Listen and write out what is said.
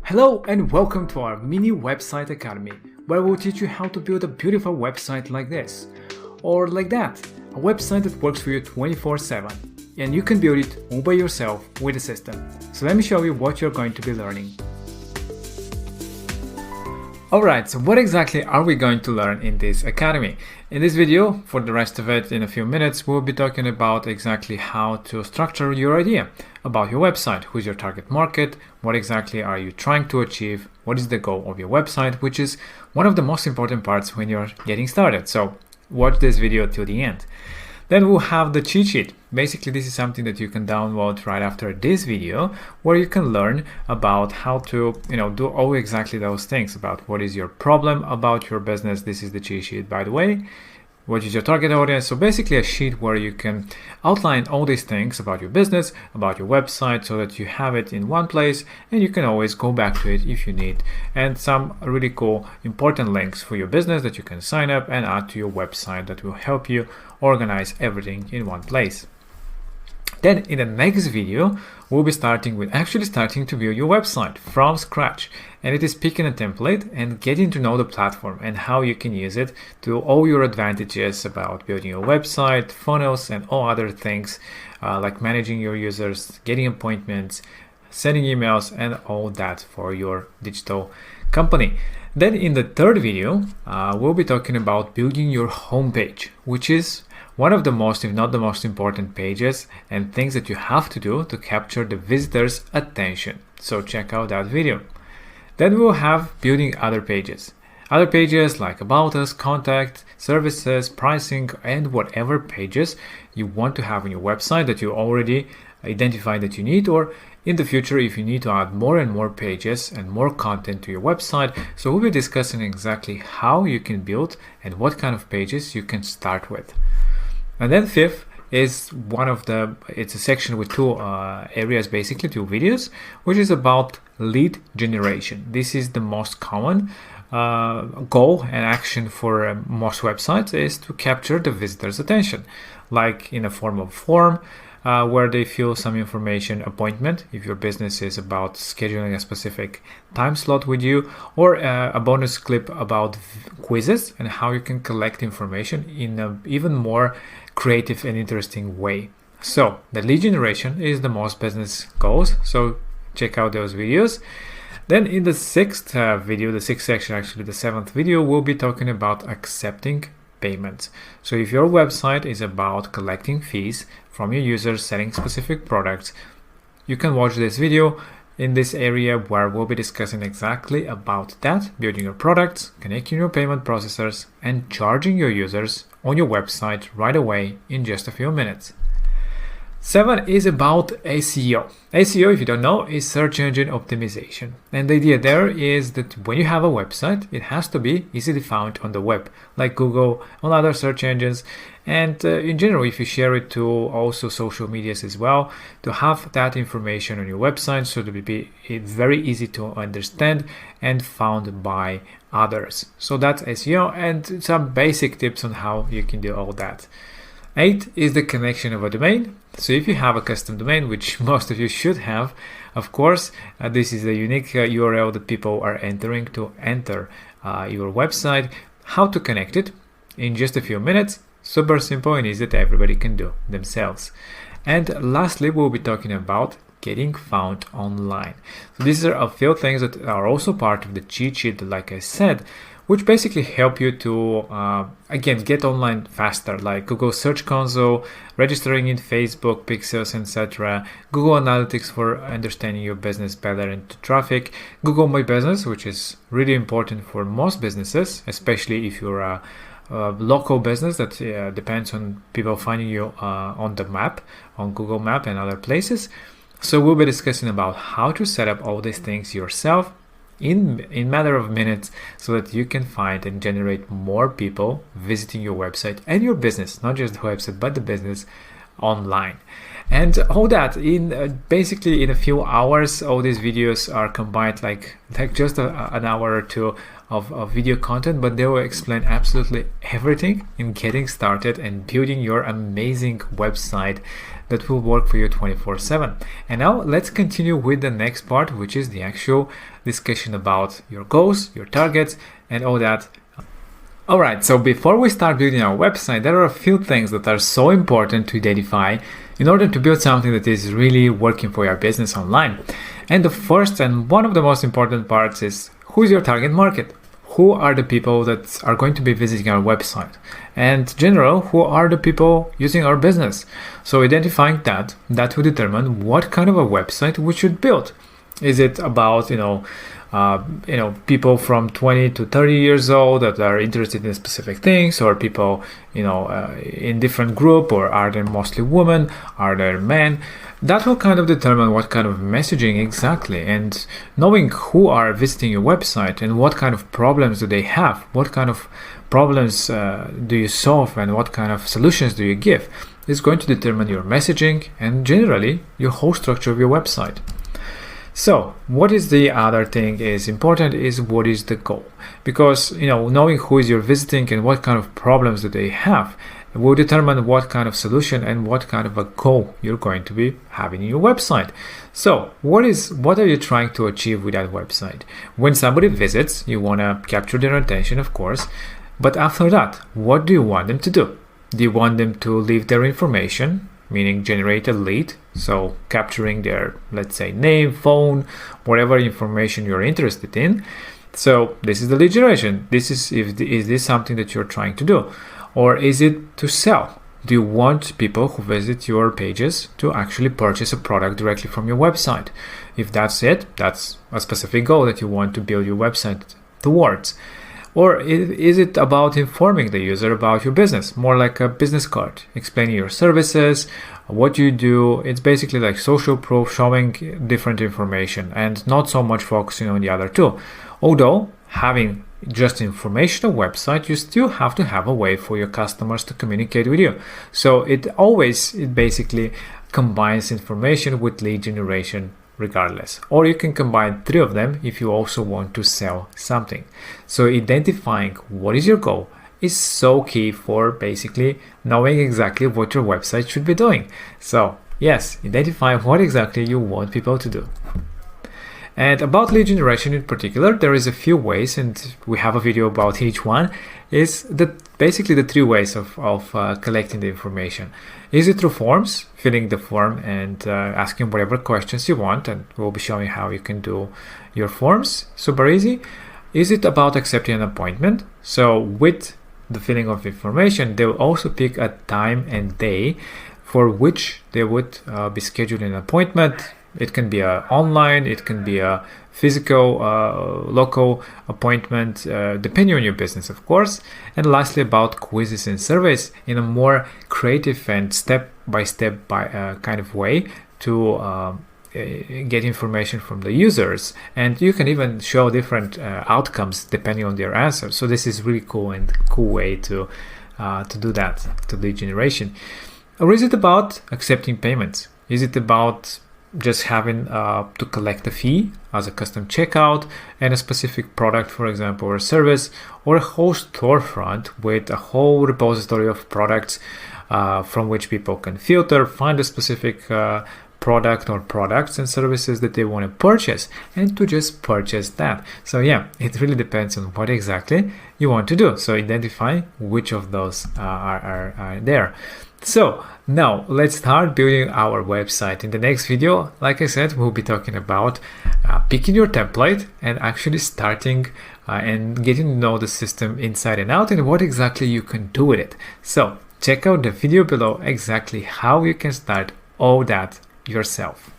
Hello and welcome to our mini website academy, where we'll teach you how to build a beautiful website like this, or like that, a website that works for you 24/7, and you can build it all by yourself with the system. So let me show you what you're going to be learning. Alright, so what exactly are we going to learn in this academy? In this video, for the rest of it in a few minutes, we'll be talking about exactly how to structure your idea about your website, who's your target market, what exactly are you trying to achieve, what is the goal of your website, which is one of the most important parts when you're getting started. So watch this video till the end. Then we'll have the cheat sheet. Basically, this is something that you can download right after this video, where you can learn about how to, do all exactly those things about what is your problem about your business. This is the cheat sheet, by the way. What is your target audience? So basically a sheet where you can outline all these things about your business, about your website, so that you have it in one place and you can always go back to it if you need. And some really cool, important links for your business that you can sign up and add to your website that will help you organize everything in one place. Then in the next video, we'll be starting to build your website from scratch. And it is picking a template and getting to know the platform and how you can use it to all your advantages about building your website, funnels, and all other things like managing your users, getting appointments, sending emails, and all that for your digital company. Then in the third video, we'll be talking about building your homepage, which is one of the most, if not the most important pages and things that you have to do to capture the visitor's attention. So check out that video. Then we'll have building other pages. Other pages like About Us, Contact, Services, Pricing, and whatever pages you want to have on your website that you already identified that you need, or in the future if you need to add more and more pages and more content to your website. So we'll be discussing exactly how you can build and what kind of pages you can start with. And then fifth is it's a section with two areas, basically two videos, which is about lead generation. This is the most common goal and action for most websites, is to capture the visitor's attention, like in a form of form where they fill some information, appointment, if your business is about scheduling a specific time slot with you, or a bonus clip about quizzes and how you can collect information in an even more creative and interesting way. So the lead generation is the most business goals, so check out those videos. Then in the sixth video, the sixth section, actually the seventh video, we'll be talking about accepting payments. So if your website is about collecting fees from your users selling specific products, you can watch this video in this area where we'll be discussing exactly about that, building your products, connecting your payment processors, and charging your users on your website right away in just a few minutes. 7 is about SEO. SEO, if you don't know, is search engine optimization. And the idea there is that when you have a website, it has to be easily found on the web, like Google, on other search engines. And in general, if you share it to also social medias as well, to have that information on your website so to be very easy to understand and found by others. So that's SEO and some basic tips on how you can do all that. 8 is the connection of a domain. So if you have a custom domain, which most of you should have, of course, this is a unique URL that people are entering to enter your website. How to connect it in just a few minutes. Super simple and easy that everybody can do themselves. And lastly, we'll be talking about getting found online. So these are a few things that are also part of the cheat sheet, like I said, which basically help you to, again, get online faster, like Google Search Console, registering in Facebook, Pixels, etc., Google Analytics for understanding your business better and traffic, Google My Business, which is really important for most businesses, especially if you're a local business that depends on people finding you on the map, on Google Map and other places. So we'll be discussing about how to set up all these things yourself in matter of minutes, so that you can find and generate more people visiting your website and your business, not just the website but the business online. And all that in basically in a few hours. All these videos are combined like just an hour or two of video content, but they will explain absolutely everything in getting started and building your amazing website that will work for you 24/7. And now let's continue with the next part, which is the actual discussion about your goals, your targets, and all that. Alright, so before we start building our website, there are a few things that are so important to identify in order to build something that is really working for your business online. And the first and one of the most important parts is, who is your target market? Who are the people that are going to be visiting our website? And in general, who are the people using our business? So identifying that will determine what kind of a website we should build. Is it about, people from 20 to 30 years old that are interested in specific things, or people, in different group, or are they mostly women? Are there men? That will kind of determine what kind of messaging exactly, and knowing who are visiting your website and what kind of problems do they have, what kind of problems do you solve, and what kind of solutions do you give, is going to determine your messaging and generally your whole structure of your website. So what is the other thing is important is, what is the goal? Because knowing who is you're visiting and what kind of problems do they have will determine what kind of solution and what kind of a goal you're going to be having in your website. So what are you trying to achieve with that website? When somebody visits, you want to capture their attention, of course, but after that, what do you want them to do? Do you want them to leave their information, meaning generate a lead, so capturing their, let's say, name, phone, whatever information you're interested in? So this is the lead generation. Is this something that you're trying to do? Or is it to sell? Do you want people who visit your pages to actually purchase a product directly from your website? If that's it, that's a specific goal that you want to build your website towards. Or is it about informing the user about your business, more like a business card, explaining your services, what you do? It's basically like social proof, showing different information and not so much focusing on the other two. Although having just informational website, you still have to have a way for your customers to communicate with you. So it basically combines information with lead generation regardless. Or you can combine three of them if you also want to sell something. So identifying what is your goal is so key for basically knowing exactly what your website should be doing. So yes, identify what exactly you want people to do. And about lead generation in particular, there is a few ways, and we have a video about each one. Is basically the three ways of collecting the information. Is it through forms, filling the form and asking whatever questions you want, and we'll be showing how you can do your forms super easy. Is it about accepting an appointment? So with the filling of information, they will also pick a time and day for which they would be scheduling an appointment. It can be online, it can be a physical, local appointment, depending on your business, of course. And lastly, about quizzes and surveys in a more creative and step-by-step kind of way to get information from the users. And you can even show different outcomes depending on their answers. So this is really cool way to do that, to lead generation. Or is it about accepting payments? Is it about just having to collect a fee as a custom checkout and a specific product, for example, or a service, or a whole storefront with a whole repository of products from which people can filter, find a specific product or products and services that they want to purchase, and to just purchase that. So yeah, it really depends on what exactly you want to do. So identify which of those are there. So now let's start building our website. In the next video, like I said, we'll be talking about picking your template and actually starting and getting to know the system inside and out and what exactly you can do with it. So check out the video below exactly how you can start all that yourself.